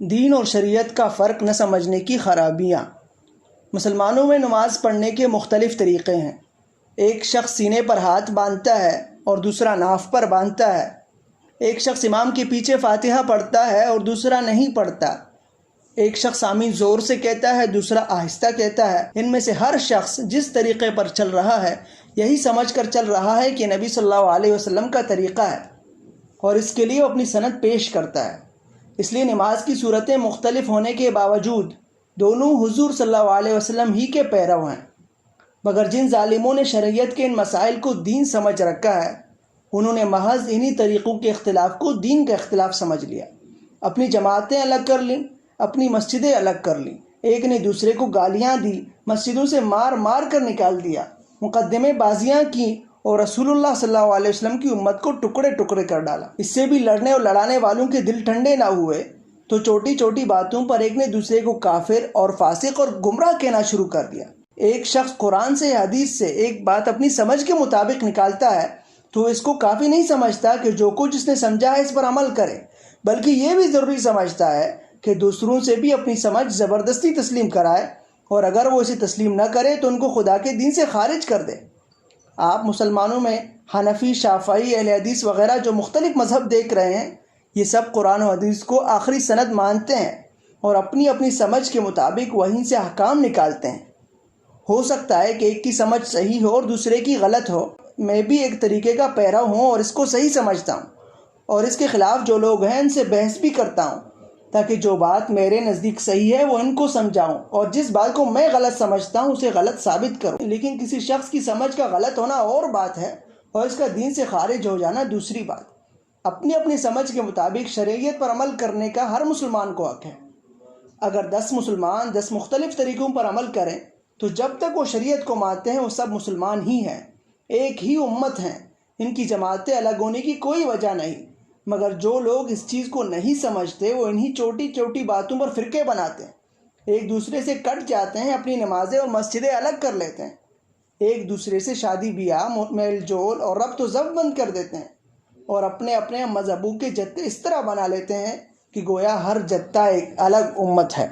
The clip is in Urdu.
دین اور شریعت کا فرق نہ سمجھنے کی خرابیاں۔ مسلمانوں میں نماز پڑھنے کے مختلف طریقے ہیں۔ ایک شخص سینے پر ہاتھ باندھتا ہے اور دوسرا ناف پر باندھتا ہے۔ ایک شخص امام کے پیچھے فاتحہ پڑھتا ہے اور دوسرا نہیں پڑھتا۔ ایک شخص آمین زور سے کہتا ہے، دوسرا آہستہ کہتا ہے۔ ان میں سے ہر شخص جس طریقے پر چل رہا ہے یہی سمجھ کر چل رہا ہے کہ نبی صلی اللہ علیہ وسلم کا طریقہ ہے، اور اس کے لیے وہ اپنی سند پیش کرتا ہے۔ اس لیے نماز کی صورتیں مختلف ہونے کے باوجود دونوں حضور صلی اللہ علیہ وسلم ہی کے پیرو ہیں، مگر جن ظالموں نے شریعت کے ان مسائل کو دین سمجھ رکھا ہے انہوں نے محض انہی طریقوں کے اختلاف کو دین کا اختلاف سمجھ لیا۔ اپنی جماعتیں الگ کر لیں، اپنی مسجدیں الگ کر لیں، ایک نے دوسرے کو گالیاں دی، مسجدوں سے مار مار کر نکال دیا، مقدمے بازیاں کی اور رسول اللہ صلی اللہ علیہ وسلم کی امت کو ٹکڑے ٹکڑے کر ڈالا۔ اس سے بھی لڑنے اور لڑانے والوں کے دل ٹھنڈے نہ ہوئے تو چھوٹی چھوٹی باتوں پر ایک نے دوسرے کو کافر اور فاسق اور گمراہ کہنا شروع کر دیا۔ ایک شخص قرآن سے حدیث سے ایک بات اپنی سمجھ کے مطابق نکالتا ہے تو اس کو کافی نہیں سمجھتا کہ جو کچھ اس نے سمجھا ہے اس پر عمل کرے، بلکہ یہ بھی ضروری سمجھتا ہے کہ دوسروں سے بھی اپنی سمجھ زبردستی تسلیم کرائے، اور اگر وہ اسے تسلیم نہ کرے تو ان کو خدا کے دین سے خارج کر دے۔ آپ مسلمانوں میں حنفی، شافعی، اہل حدیث وغیرہ جو مختلف مذہب دیکھ رہے ہیں، یہ سب قرآن و حدیث کو آخری سند مانتے ہیں اور اپنی اپنی سمجھ کے مطابق وہیں سے احکام نکالتے ہیں۔ ہو سکتا ہے کہ ایک کی سمجھ صحیح ہو اور دوسرے کی غلط ہو۔ میں بھی ایک طریقے کا پیرو ہوں اور اس کو صحیح سمجھتا ہوں، اور اس کے خلاف جو لوگ ہیں ان سے بحث بھی کرتا ہوں تاکہ جو بات میرے نزدیک صحیح ہے وہ ان کو سمجھاؤں، اور جس بات کو میں غلط سمجھتا ہوں اسے غلط ثابت کروں۔ لیکن کسی شخص کی سمجھ کا غلط ہونا اور بات ہے اور اس کا دین سے خارج ہو جانا دوسری بات۔ اپنی اپنی سمجھ کے مطابق شریعت پر عمل کرنے کا ہر مسلمان کو حق ہے۔ اگر 10 مسلمان 10 مختلف طریقوں پر عمل کریں تو جب تک وہ شریعت کو مانتے ہیں وہ سب مسلمان ہی ہیں، ایک ہی امت ہیں، ان کی جماعتیں الگ ہونے کی کوئی وجہ نہیں۔ مگر جو لوگ اس چیز کو نہیں سمجھتے وہ انہی چھوٹی چھوٹی باتوں پر فرقے بناتے ہیں، ایک دوسرے سے کٹ جاتے ہیں، اپنی نمازیں اور مسجدیں الگ کر لیتے ہیں، ایک دوسرے سے شادی بیاہ، میل جول اور ربط و ضبط بند کر دیتے ہیں، اور اپنے اپنے مذہبوں کے جتے اس طرح بنا لیتے ہیں کہ گویا ہر جتہ ایک الگ امت ہے۔